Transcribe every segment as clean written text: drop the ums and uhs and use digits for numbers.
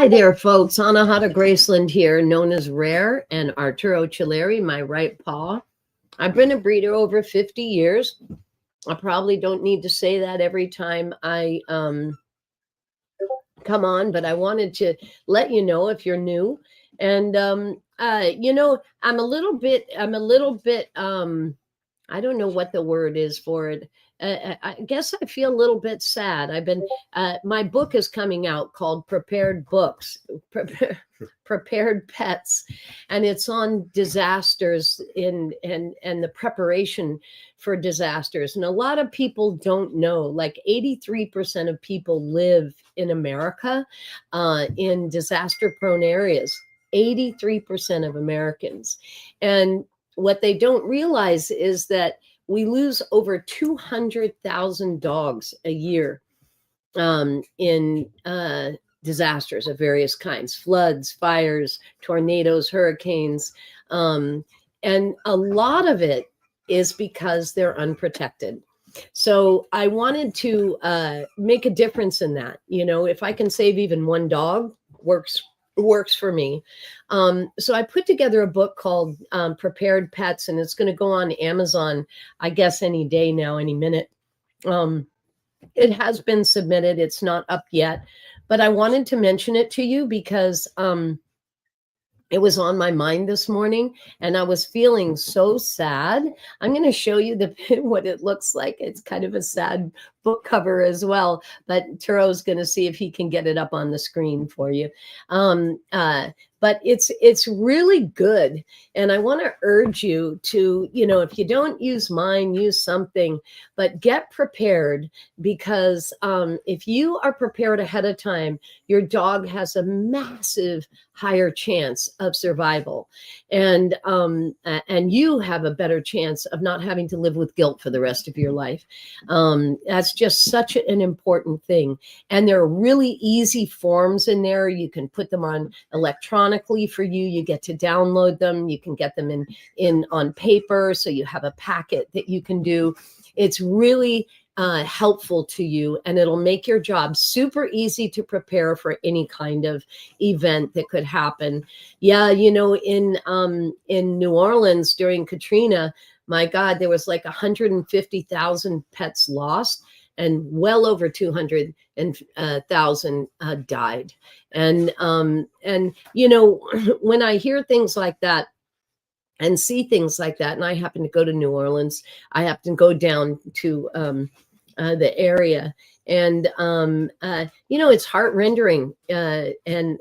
Hi there, folks. Anahata Graceland here, known as Rare, and Arturo Chileri, my right paw. I've been a breeder over 50 years. I probably don't need to say that every time I come on, but I wanted to let you know if you're new. And I'm a little bit, I don't know what the word is for it. I guess I feel a little bit sad. My book is coming out called Prepared Books, Prepared Pets, and it's on disasters and the preparation for disasters. And a lot of people don't know, like 83% of people live in America in disaster prone areas, 83% of Americans. And what they don't realize is that we lose over 200,000 dogs a year in disasters of various kinds, floods, fires, tornadoes, hurricanes. And a lot of it is because they're unprotected. So I wanted to make a difference in that. You know, if I can save even one dog, works for me. So I put together a book called Prepared Pets, and it's going to go on Amazon, I guess, any day now, any minute. It has been submitted. It's not up yet, but I wanted to mention it to you because it was on my mind this morning and I was feeling so sad. I'm going to show you what it looks like. It's kind of a sad book cover as well, but Turo's going to see if he can get it up on the screen for you. But it's really good. And I want to urge you to, if you don't use mine, use something, but get prepared, because if you are prepared ahead of time, your dog has a massive higher chance of survival. And you have a better chance of not having to live with guilt for the rest of your life. That's just such an important thing. And there are really easy forms in there. You can put them on electronically for you. You get to download them. You can get them in on paper. So you have a packet that you can do. It's really helpful to you, and it'll make your job super easy to prepare for any kind of event that could happen. Yeah, in New Orleans during Katrina, my God, there was like 150,000 pets lost, and well over 200,000 died. And when I hear things like that and see things like that, and I happen to go to New Orleans, I happen to go down to the area, and it's heart-rendering, and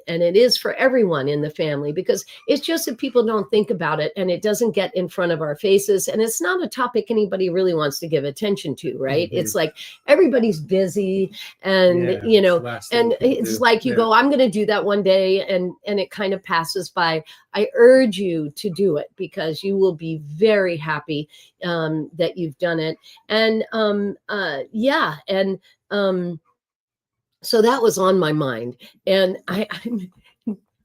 it is for everyone in the family, because it's just that people don't think about it, and it doesn't get in front of our faces, and it's not a topic anybody really wants to give attention to, right? Mm-hmm. It's like everybody's busy, and and it's like you go, I'm going to do that one day, and it kind of passes by. I urge you to do it, because you will be very happy that you've done it. And so that was on my mind, and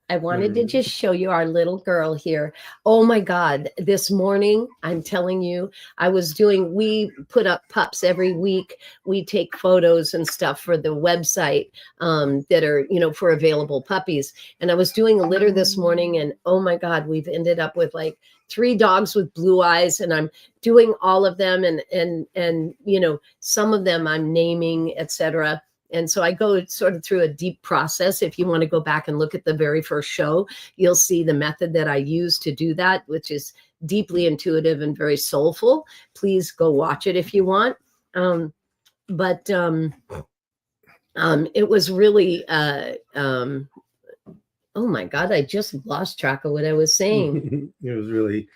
I wanted to just show you our little girl here. Oh my God, this morning, I'm telling you, we put up pups every week. We take photos and stuff for the website that are, for available puppies. And I was doing a litter this morning, and oh my God, we've ended up with like 3 dogs with blue eyes, and I'm doing all of them, and some of them I'm naming, etc. And so I go sort of through a deep process. If you want to go back and look at the very first show, you'll see the method that I use to do that, which is deeply intuitive and very soulful. Please go watch it if you want. It was really, oh my God, I just lost track of what I was saying. It was really,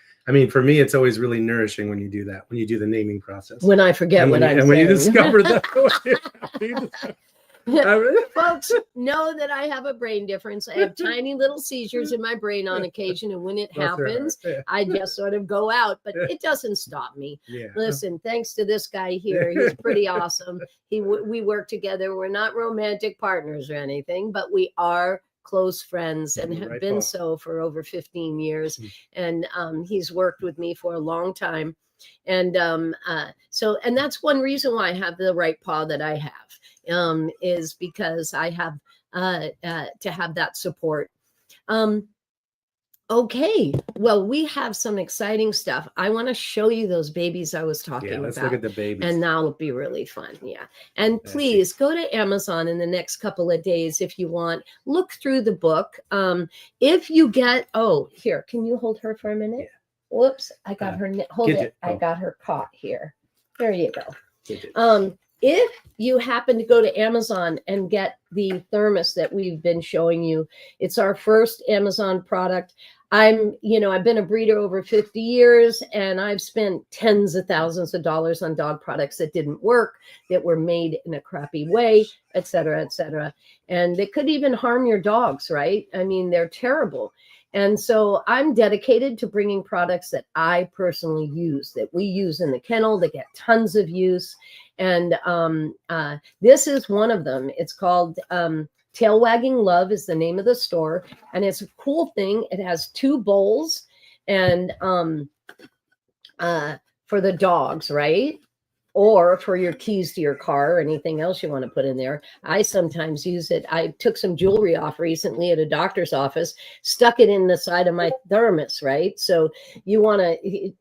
for me, it's always really nourishing when you do that, when you do the naming process. When I forget what I'm saying. And when you discover that. Folks know that I have a brain difference. I have tiny little seizures in my brain on occasion, and when it happens, I just sort of go out, but it doesn't stop me. Yeah. Listen, thanks to this guy here, he's pretty awesome. We work together. We're not romantic partners or anything, but we are close friends, and have been so for over 15 years. And he's worked with me for a long time. And and that's one reason why I have the right paw that I have, is because I have to have that support. Okay, well, we have some exciting stuff. I want to show you those babies I was talking about. Let's look at the babies. And that'll be really fun. Yeah. And please go to Amazon in the next couple of days if you want. Look through the book. If you get, here, can you hold her for a minute? Yeah. Whoops, I got her, hold it. I got her caught here. There you go. If you happen to go to Amazon and get the thermos that we've been showing you, it's our first Amazon product. I've been a breeder over 50 years, and I've spent tens of thousands of dollars on dog products that didn't work, that were made in a crappy way, et cetera, et cetera. And they could even harm your dogs, right? I mean, they're terrible. And so I'm dedicated to bringing products that I personally use, that we use in the kennel, that get tons of use. And this is one of them. It's called Tail Wagging Love is the name of the store. And it's a cool thing. It has 2 bowls and for the dogs, right? Or for your keys to your car or anything else you want to put in there. I sometimes use it. I took some jewelry off recently at a doctor's office, stuck it in the side of my thermos, right? So you want to you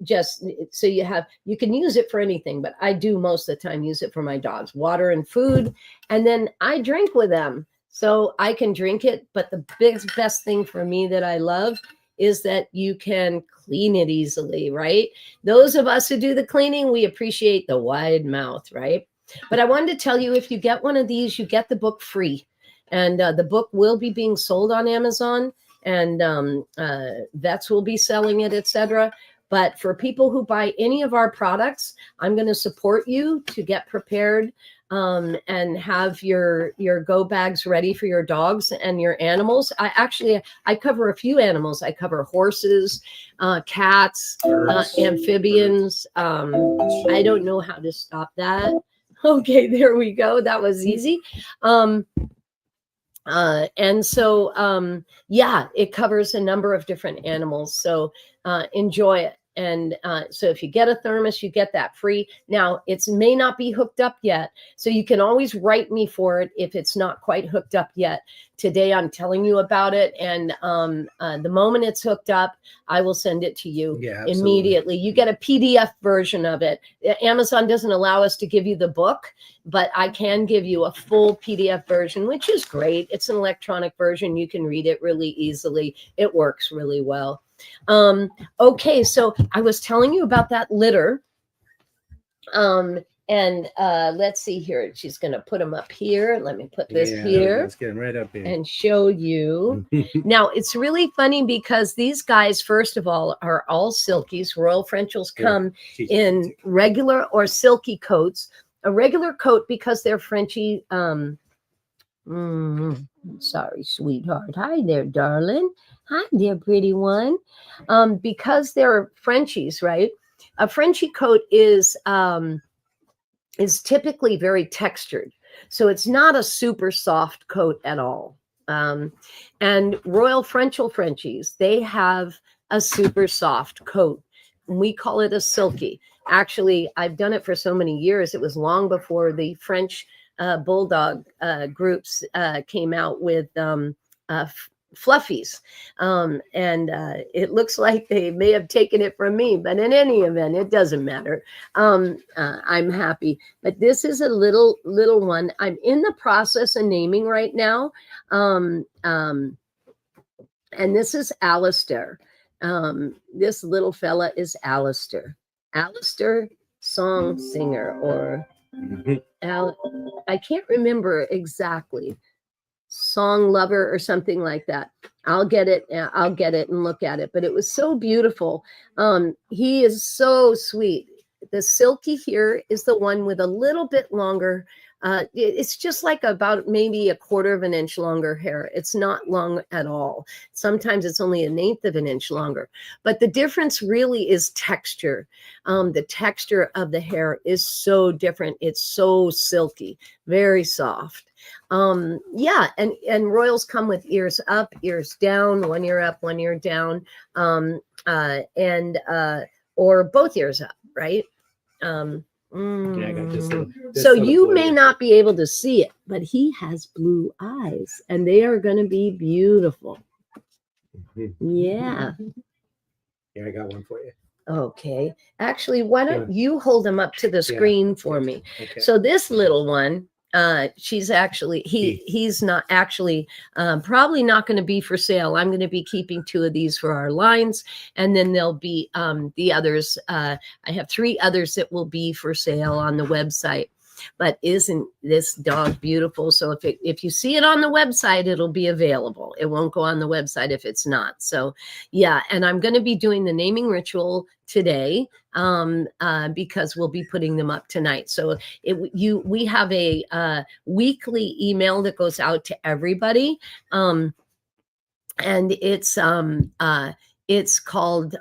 can use it for anything, but I do most of the time use it for my dogs, water and food. And then I drink with them. So I can drink it. But the best thing for me that I love is that you can clean it easily, right? Those of us who do the cleaning, we appreciate the wide mouth, right? But I wanted to tell you, if you get one of these, you get the book free. And the book will be being sold on Amazon, and vets will be selling it, etc. But for people who buy any of our products, I'm going to support you to get prepared and have your go bags ready for your dogs and your animals. I cover a few animals. I cover horses, cats, amphibians. I don't know how to stop that. Okay, there we go. That was easy. And so, it covers a number of different animals. So enjoy it. And so if you get a thermos, you get that free. Now, it may not be hooked up yet, so you can always write me for it if it's not quite hooked up yet. Today, I'm telling you about it, and the moment it's hooked up, I will send it to you immediately. You get a PDF version of it. Amazon doesn't allow us to give you the book, but I can give you a full PDF version, which is great. It's an electronic version. You can read it really easily. It works really well. Okay, so I was telling you about that litter. Let's see here. She's going to put them up here. Let me put this here. Let's get them right up here and show you. Now, it's really funny because these guys, first of all, are all silkies. Royal Frenchels come in regular or silky coats. A regular coat because they're Frenchy. Sorry, sweetheart. Hi there, darling. Hi there, pretty one. Because they're Frenchies, right? A Frenchie coat is typically very textured. So it's not a super soft coat at all. And Royal Frenchies, they have a super soft coat. We call it a silky. Actually, I've done it for so many years. It was long before the French bulldog groups came out with fluffies. It looks like they may have taken it from me, but in any event, it doesn't matter. I'm happy. But this is a little one. I'm in the process of naming right now. And this is Alistair. This little fella is Alistair. Alistair Song Singer, or I can't remember exactly. Song Lover or something like that. I'll get it and look at it. But it was so beautiful. He is so sweet. The silky here is the one with a little bit longer. It's just like about maybe a 1/4 of an inch longer hair. It's not long at all. Sometimes it's only 1/8 of an inch longer. But the difference really is texture. The texture of the hair is so different. It's so silky, very soft. And Royals come with ears up, ears down, one ear up, one ear down, or both ears up, right? Okay, I got this Mm. little. This So little you boy may here. not be able to see it, but he has blue eyes and they are going to be beautiful. Mhm. Yeah. Here, I got one for you. Okay. Actually, why Yeah. don't you hold them up to the screen for me? Okay. So this little one, she's actually he's not actually probably not going to be for sale. I'm going to be keeping 2 of these for our lines, and then there'll be the others. I have 3 others that will be for sale on the website. But isn't this dog beautiful? So if you see it on the website, it'll be available. It won't go on the website if it's not. So yeah, and I'm going to be doing the naming ritual today because we'll be putting them up tonight. So we have a weekly email that goes out to everybody, and it's called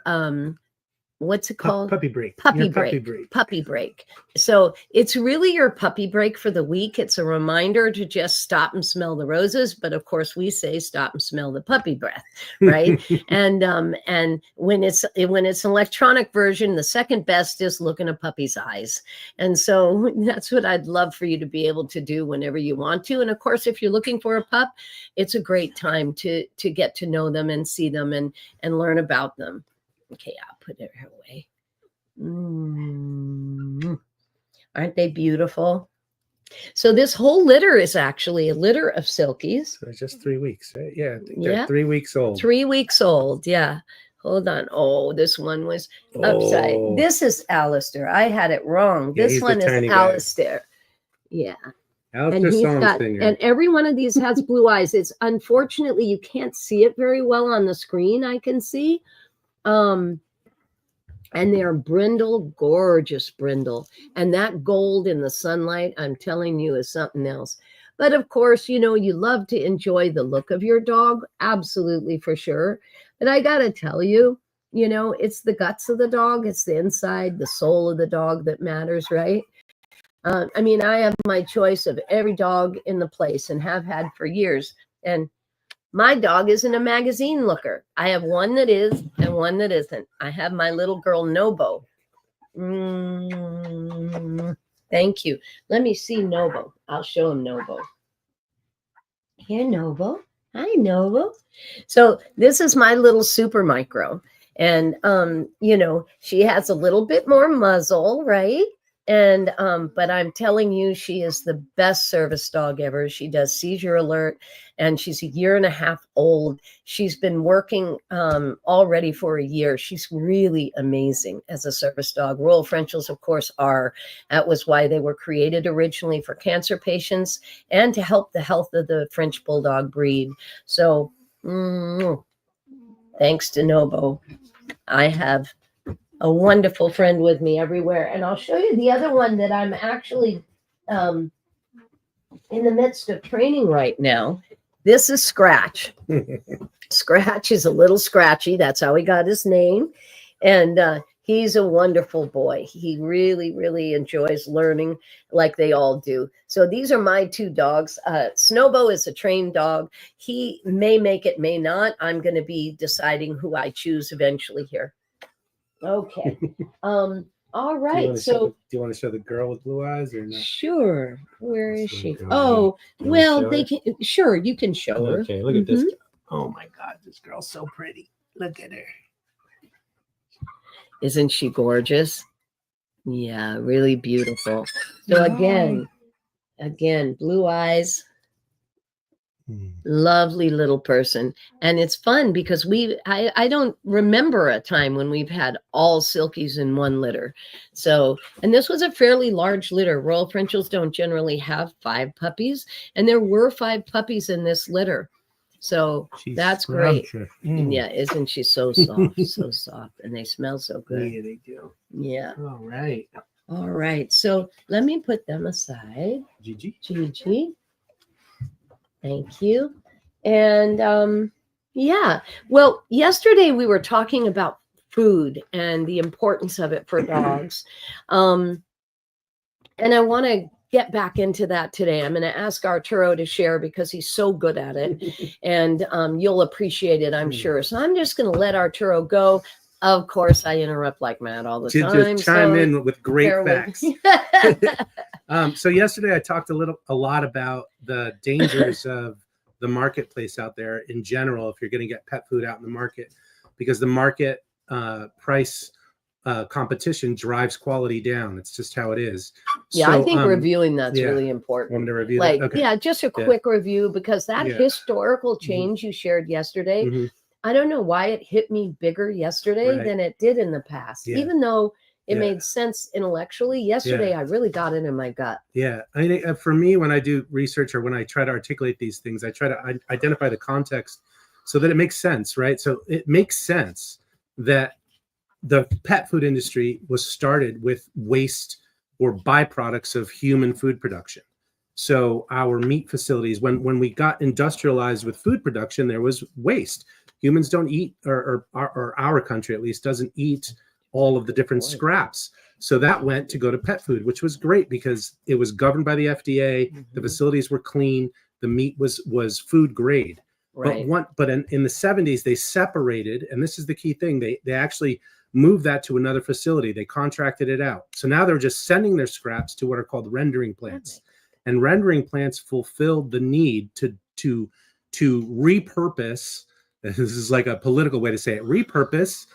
what's it called? Puppy break. Puppy Your break. Puppy break. Puppy break. So it's really your puppy break for the week. It's a reminder to just stop and smell the roses, but of course we say stop and smell the puppy breath, right? and when it's an electronic version, the second best is look in a puppy's eyes. And so that's what I'd love for you to be able to do whenever you want to. And of course, if you're looking for a pup, it's a great time to get to know them and see them and learn about them. Okay, I'll put it away. Aren't they beautiful? So this whole litter is actually a litter of silkies. So it's just 3 weeks, right? Yeah, I think Yeah. they're 3 weeks old. 3 weeks old, yeah. Hold on. Oh, this one was upside. Oh. This is Alistair. I had it wrong. Yeah, This he's the one is tiny guy. Alistair. Yeah. Alistair Songfinger. And every one of these has blue eyes. It's unfortunately you can't see it very well on the screen. I can see. And they're brindle, gorgeous brindle. And that gold in the sunlight, I'm telling you, is something else. But of course, you love to enjoy the look of your dog. Absolutely, for sure. But I got to tell you, it's the guts of the dog. It's the inside, the soul of the dog that matters, right? I have my choice of every dog in the place and have had for years. And my dog isn't a magazine looker. I have one that is and one that isn't. I have my little girl, Nobo. Thank you. Let me see Nobo. I'll show him Nobo. Here, Nobo. Hi, Nobo. So this is my little super micro. And, she has a little bit more muzzle, right? And, but I'm telling you, she is the best service dog ever. She does seizure alert and she's 1.5 years old. She's been working, already for 1 year. She's really amazing as a service dog. Royal Frenchels, of course, are. That was why they were created originally for cancer patients and to help the health of the French Bulldog breed. So, thanks to Nobo, I have a wonderful friend with me everywhere. And I'll show you the other one that I'm actually in the midst of training right now. This is Scratch. Scratch is a little scratchy. That's how he got his name. And he's a wonderful boy. He really, really enjoys learning like they all do. So these are my 2 dogs. Snowbo is a trained dog. He may make it, may not. I'm going to be deciding who I choose eventually here. Okay. All right. Do you want to show the girl with blue eyes or not? Sure. Where is she? Girl. Oh, well, they can. Sure, you can show her. Okay, look at this. Oh my God, this girl's so pretty. Look at her. Isn't she gorgeous? Yeah, really beautiful. So again, blue eyes. Lovely little person. And it's fun because I don't remember a time when we've had all silkies in one litter. So, and this was a fairly large litter. Royal Frenchels don't generally have 5 puppies, and there were 5 puppies in this litter. So that's great. Yeah, isn't she so soft? So soft. And they smell so good. Yeah, they do. Yeah. All right. So let me put them aside. Gigi. Thank you. And yeah, well, yesterday we were talking about food and the importance of it for dogs. And I want to get back into that today. I'm going to ask Arturo to share because he's so good at it. And you'll appreciate it, I'm sure. So I'm just going to let Arturo go. Of course, I interrupt like mad all the To time. just chime so in with great bear with facts. me. So yesterday I talked a lot about the dangers of the marketplace out there in general if you're going to get pet food out in the market, because the market price competition drives quality down. It's just how it is. Yeah, So, I think reviewing that's yeah. really important. Want me to review Like, that? Okay. yeah, just a quick review, because that Yeah. historical change you shared yesterday, Mhm. I don't know why it hit me bigger yesterday Right. than it did in the past. Yeah. Even though it Yeah. made sense intellectually, yesterday Yeah. I really got it in my gut. Yeah, I think for me, when I do research or when I try to articulate these things, I try to identify the context so that it makes sense, right? So it makes sense that the pet food industry was started with waste or byproducts of human food production. So our meat facilities, when we got industrialized with food production, there was waste. Humans don't eat, or our country at least doesn't eat all of the different scraps. So that went to go to pet food, which was great because it was governed by the FDA. The facilities were clean. The meat was food grade. Right. But in the 70s, they separated, and this is the key thing. They actually moved that to another facility. They contracted it out. So now they're just sending their scraps to what are called rendering plants. And rendering plants fulfilled the need to repurpose. This is like a political way to say it. Repurpose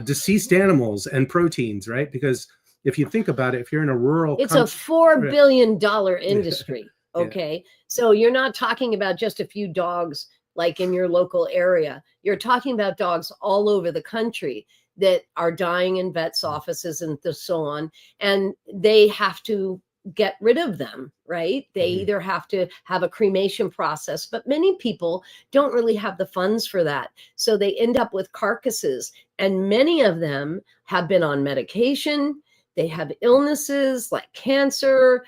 deceased animals and proteins, right? Because if you think about it, if you're in a rural, it's a $4 billion industry. Yeah. Okay, so you're not talking about just a few dogs like in your local area. You're talking about dogs all over the country that are dying in vets' offices and so on, and they have to get rid of them, right? They either have to have a cremation process, but many people don't really have the funds for that. So they end up with carcasses, and many of them have been on medication. They have illnesses like cancer,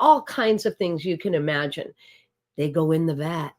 all kinds of things you can imagine. They go in the vat.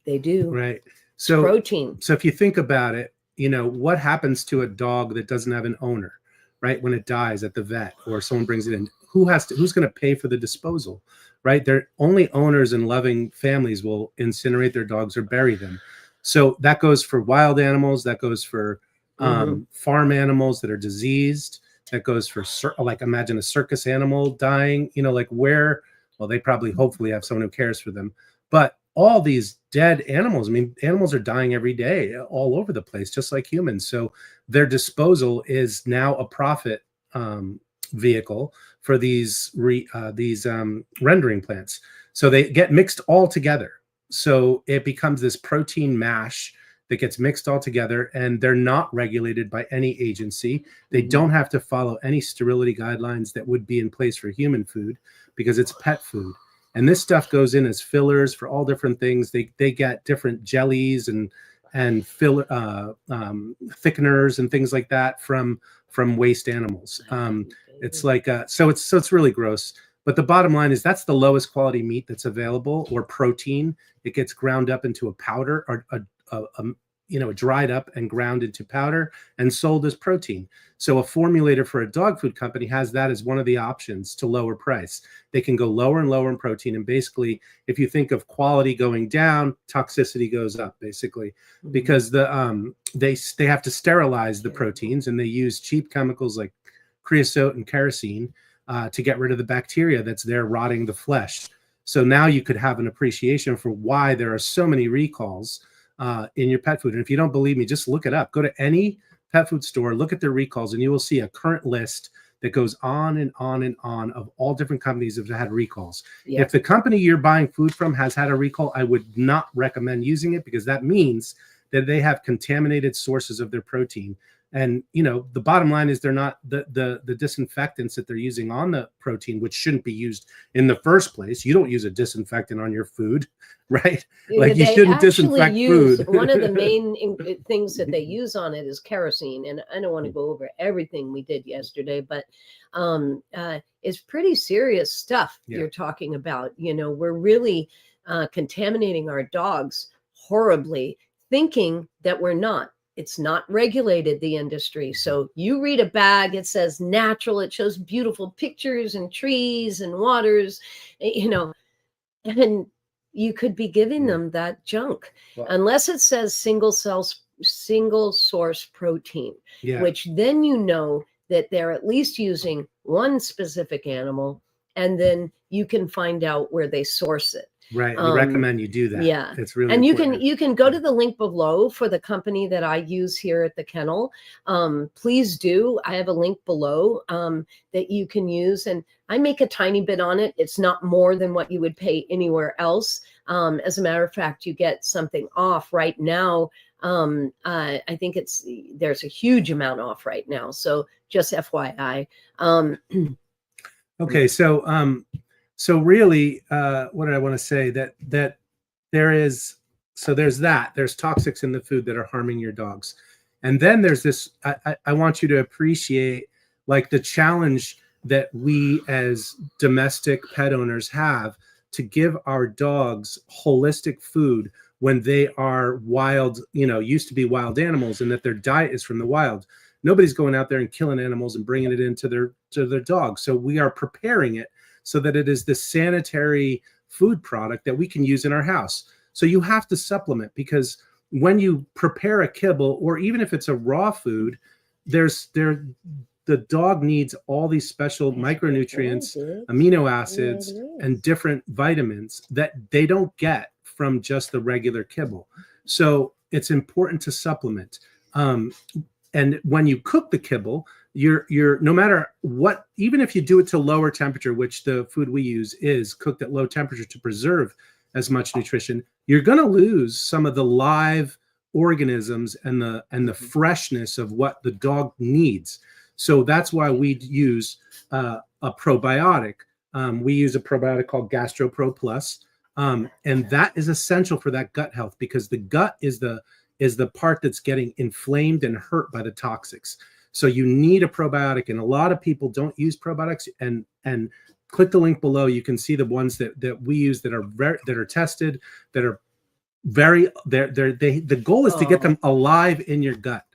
They do. Right. So protein. So if you think about it, what happens to a dog that doesn't have an owner, right? When it dies at the vet or someone brings it in, who's going to pay for the disposal, right? They're only owners and loving families will incinerate their dogs or bury them. So that goes for wild animals. That goes for farm animals that are diseased. That goes for like, imagine a circus animal dying, well, they probably hopefully have someone who cares for them. But all these dead animals, I mean, animals are dying every day all over the place, just like humans. So their disposal is now a profit vehicle for these rendering plants. So they get mixed all together. So it becomes this protein mash that gets mixed all together, and they're not regulated by any agency. They don't have to follow any sterility guidelines that would be in place for human food because it's pet food. And this stuff goes in as fillers for all different things. They get different jellies and thickeners and things like that from waste animals. It's like so it's really gross. But the bottom line is that's the lowest quality meat that's available, or protein. It gets ground up into a powder, or dried up and ground into powder and sold as protein. So a formulator for a dog food company has that as one of the options to lower price. They can go lower and lower in protein. And basically, if you think of quality going down, toxicity goes up, basically, because they have to sterilize the proteins, and they use cheap chemicals like creosote and kerosene to get rid of the bacteria that's there rotting the flesh. So now you could have an appreciation for why there are so many recalls in your pet food. And if you don't believe me, just look it up. Go to any pet food store, look at their recalls, and you will see a current list that goes on and on and on of all different companies that have had recalls. Yeah. If the company you're buying food from has had a recall, I would not recommend using it, because that means that they have contaminated sources of their protein. And the bottom line is they're not the disinfectants that they're using on the protein, which shouldn't be used in the first place. You don't use a disinfectant on your food, right? Like, you shouldn't disinfect food. One of the main things that they use on it is kerosene, and I don't want to go over everything we did yesterday, but it's pretty serious stuff you're talking about. We're really contaminating our dogs horribly, thinking that we're not. It's not regulated, the industry. So you read a bag, it says natural, it shows beautiful pictures and trees and waters, and you could be giving them that junk. Well, unless it says single cell single source protein, Yeah. which then you know that they're at least using one specific animal, and then you can find out where they source it. Right. We recommend you do that. Yeah. It's really and important. you can go to the link below for the company that I use here at the kennel. Please do. I have a link below that you can use, and I make a tiny bit on it. It's not more than what you would pay anywhere else. As a matter of fact, you get something off right now. I think there's a huge amount off right now. So just FYI. Okay. So really, what did I want to say? That there's toxics in the food that are harming your dogs. And then there's this, I want you to appreciate like the challenge that we as domestic pet owners have to give our dogs holistic food when they are wild, used to be wild animals, and that their diet is from the wild. Nobody's going out there and killing animals and bringing it into their dogs. So we are preparing it so that it is the sanitary food product that we can use in our house. So you have to supplement, because when you prepare a kibble, or even if it's a raw food, the dog needs all these special micronutrients, amino acids, and different vitamins that they don't get from just the regular kibble. So it's important to supplement. And when you cook the kibble, you're no matter what, even if you do it to lower temperature, which the food we use is cooked at low temperature to preserve as much nutrition, you're going to lose some of the live organisms and the freshness of what the dog needs. So that's why we use a probiotic. We use a probiotic called GastroPro Plus, and that is essential for that gut health, because the gut is the part that's getting inflamed and hurt by the toxics. So you need a probiotic, and a lot of people don't use probiotics. And click the link below. You can see the ones that we use that are tested, that are the goal is to get them alive in your gut.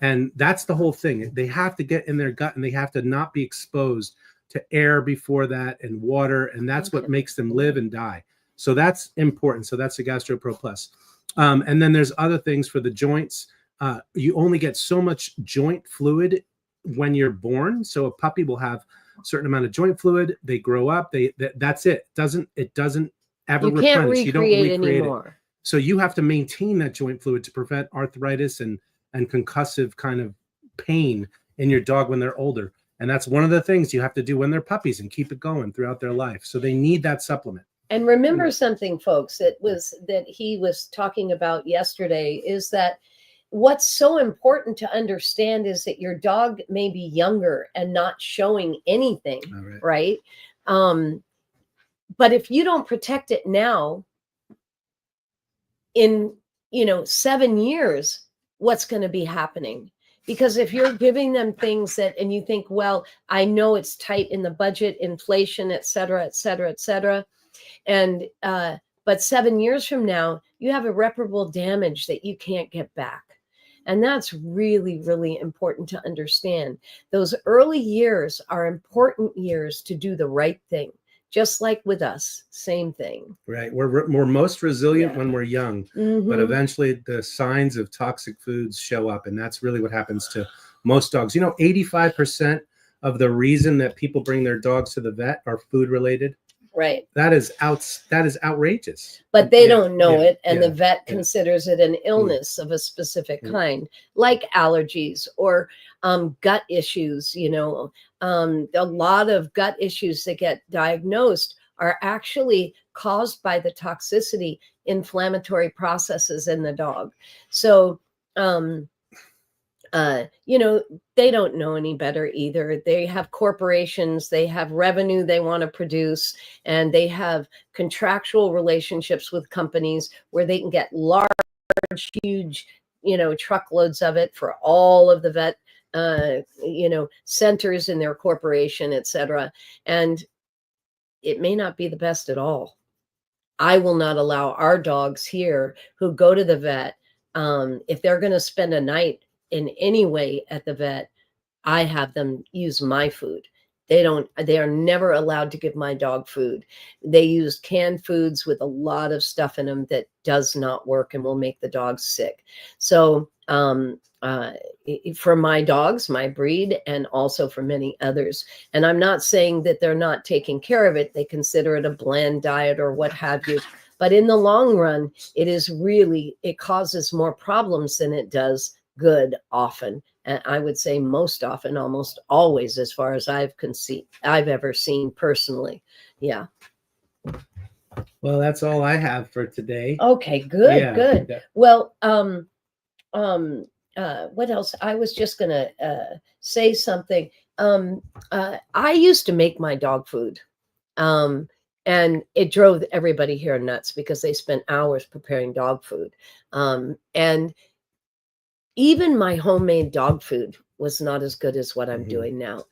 And that's the whole thing. They have to get in their gut, and they have to not be exposed to air before that and water. And that's what makes them live and die. So that's important. So that's the GastroPro Plus. And then there's other things for the joints. You only get so much joint fluid when you're born. So a puppy will have a certain amount of joint fluid. They grow up. That's it. It doesn't ever replenish. You don't recreate anymore. It. So you have to maintain that joint fluid to prevent arthritis and concussive kind of pain in your dog when they're older. And that's one of the things you have to do when they're puppies, and keep it going throughout their life. So they need that supplement. And remember something, folks, that he was talking about yesterday, is that what's so important to understand is that your dog may be younger and not showing anything, right? But if you don't protect it now, in 7 years, what's going to be happening? Because if you're giving them things and you think, well, I know it's tight in the budget, inflation, et cetera, et cetera, et cetera. And, but 7 years from now, you have irreparable damage that you can't get back. And that's really, really important to understand. Those early years are important years to do the right thing. Just like with us, same thing. Right. We're most resilient when we're young, but eventually the signs of toxic foods show up. And that's really what happens to most dogs. 85% of the reason that people bring their dogs to the vet are food related. Right. That is outrageous. But they don't know it. And the vet considers it an illness of a specific kind, like allergies or gut issues. A lot of gut issues that get diagnosed are actually caused by the toxicity, inflammatory processes in the dog. So, they don't know any better either. They have corporations, they have revenue they want to produce, and they have contractual relationships with companies where they can get large, huge, truckloads of it for all of the vet, centers in their corporation, et cetera. And it may not be the best at all. I will not allow our dogs here who go to the vet, if they're going to spend a night in any way at the vet, I have them use my food. They are never allowed to give my dog food. They use canned foods with a lot of stuff in them that does not work and will make the dog sick. So for my dogs, my breed, and also for many others. And I'm not saying that they're not taking care of it. They consider it a bland diet or what have you. But in the long run, it causes more problems than it does good often. And I would say most often, almost always, as far as I've ever seen personally. Yeah. Well, that's all I have for today. Okay, good, Yeah, good. yeah. Well, what else? I was just gonna say something. I used to make my dog food. And it drove everybody here nuts because they spent hours preparing dog food. And even my homemade dog food was not as good as what I'm doing now.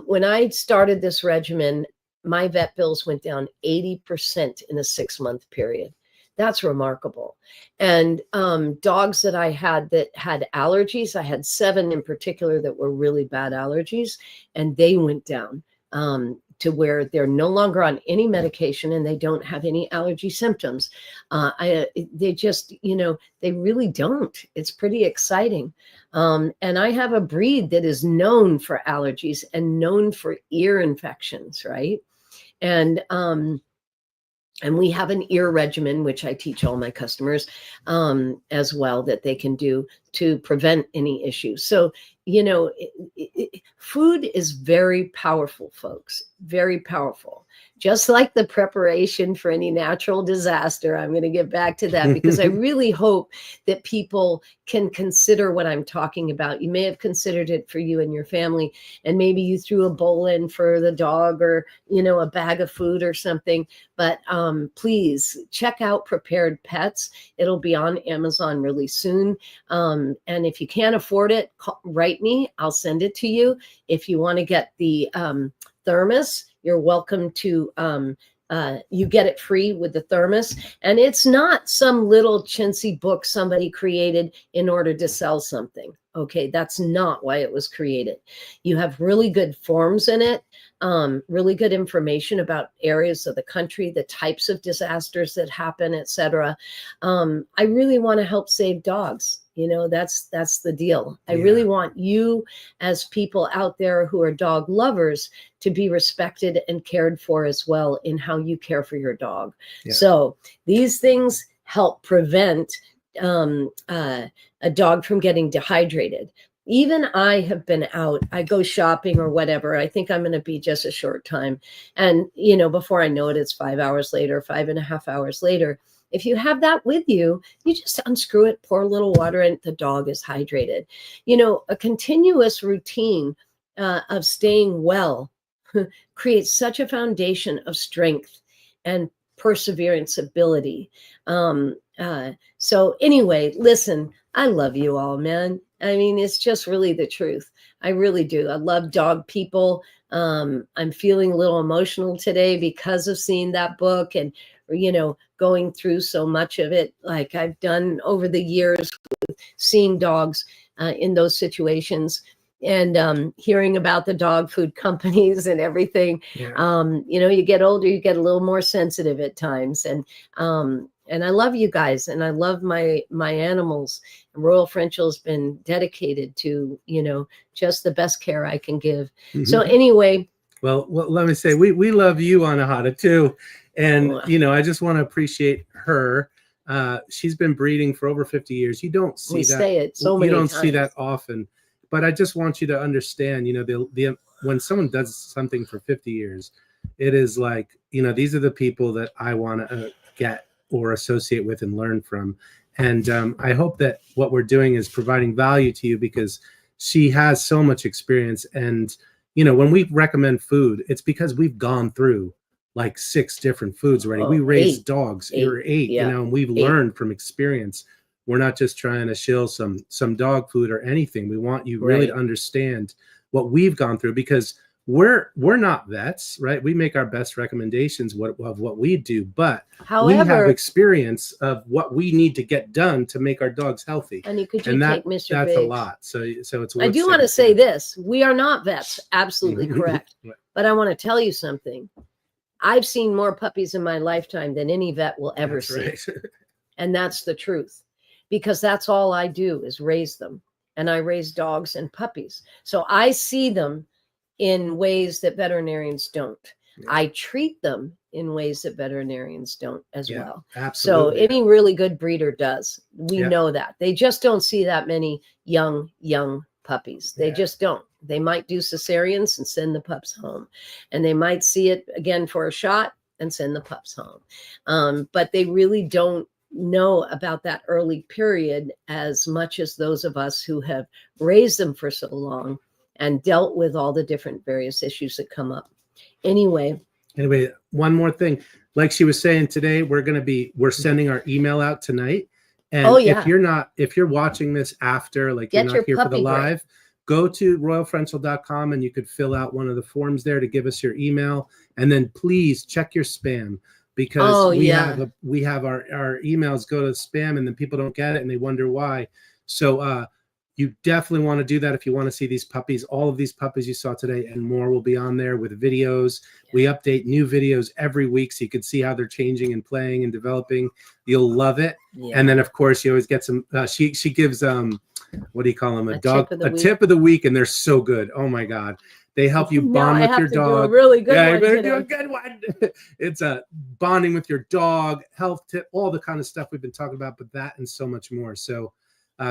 When I started this regimen, my vet bills went down 80% in a 6-month period. That's remarkable. And dogs that I had that had allergies, I had 7 in particular that were really bad allergies, and they went down to where they're no longer on any medication and they don't have any allergy symptoms. They just, they really don't. It's pretty exciting. And I have a breed that is known for allergies and known for ear infections, right? And we have an ear regimen, which I teach all my customers as well, that they can do to prevent any issues. So, food is very powerful, folks, very powerful. Just like the preparation for any natural disaster. I'm going to get back to that because I really hope that people can consider what I'm talking about. You may have considered it for you and your family, and maybe you threw a bowl in for the dog or, a bag of food or something. But please check out Prepared Pets. It'll be on Amazon really soon. And if you can't afford it, write me. I'll send it to you. If you want to get the thermos, you're welcome to, you get it free with the thermos. And it's not some little chintzy book somebody created in order to sell something. Okay, that's not why it was created. You have really good forms in it, really good information about areas of the country, the types of disasters that happen, etc. I really want to help save dogs. That's the deal. I really want you as people out there who are dog lovers to be respected and cared for as well in how you care for your dog. Yeah. So these things help prevent a dog from getting dehydrated. Even I have been out, I go shopping or whatever. I think I'm going to be just a short time. And, before I know it, it's 5 hours later, 5.5 hours later. If you have that with you, you just unscrew it, pour a little water, and the dog is hydrated. A continuous routine of staying well creates such a foundation of strength and perseverance ability. So anyway, listen, I love you all, man. I mean, it's just really the truth. I really do. I love dog people. I'm feeling a little emotional today because of seeing that book and, going through so much of it, like I've done over the years with seeing dogs in those situations and hearing about the dog food companies and everything. Yeah. You get older, you get a little more sensitive at times. And I love you guys, and I love my animals. Royal Frenchel has been dedicated to, just the best care I can give. Mm-hmm. So anyway. Well, let me say, we love you, Anahata, too. And, I just want to appreciate her. She's been breeding for over 50 years. You don't see that. Say it so many times. You don't see that often. But I just want you to understand, when someone does something for 50 years, it is like, these are the people that I want to get or associate with and learn from. And I hope that what we're doing is providing value to you because she has so much experience. And, when we recommend food, it's because we've gone through like 6 different foods already. We raised dogs, 8, yeah. And we've learned from experience. We're not just trying to shill some dog food or anything. We want you really to understand what we've gone through, because we're not vets, right? We make our best recommendations of what we do, but we have However, experience of what we need to get done to make our dogs healthy. honey, could you And take Mr. that's a Biggs? lot. So it's worth I do want to say this. We are not vets. Absolutely correct. Right. But I want to tell you something. I've seen more puppies in my lifetime than any vet will ever That's see. right. And that's the truth, because that's all I do is raise them. And I raise dogs and puppies. So I see them in ways that veterinarians don't. Yeah. I treat them in ways that veterinarians don't as well. Absolutely. So any really good breeder does. We Yeah. know that. They just don't see that many young puppies. They Yeah. just don't. They might do cesareans and send the pups home. And they might see it again for a shot and send the pups home. But they really don't know about that early period as much as those of us who have raised them for so long and dealt with all the different various issues that come up. Anyway, one more thing. Like she was saying today, we're sending our email out tonight. And oh, yeah. if you're watching this after, like Get you're your not here for the puppy break. live, go to royalfrenchel.com and you could fill out one of the forms there to give us your email. And then please check your spam, because we have our emails go to spam and then people don't get it and they wonder why. So you definitely want to do that if you want to see these puppies. All of these puppies you saw today and more will be on there with videos. Yeah. We update new videos every week so you can see how they're changing and playing and developing. You'll love it. Yeah. And then of course you always get some, she gives, what do you call them? A tip of the week. And they're so good. Oh my God. They help you bond with your dog. Do a really good yeah, one. Better do a good one. It's a bonding with your dog, health tip, all the kind of stuff we've been talking about, but that and so much more. So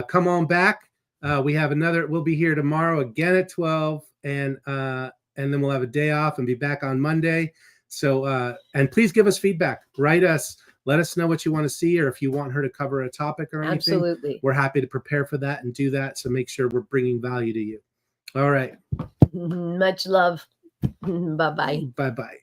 come on back. We'll be here tomorrow again at 12, and then we'll have a day off and be back on Monday. So, and please give us feedback, write us, let us know what you want to see, or if you want her to cover a topic or anything. Absolutely. We're happy to prepare for that and do that. So make sure we're bringing value to you. All right. Much love. Bye-bye. Bye-bye.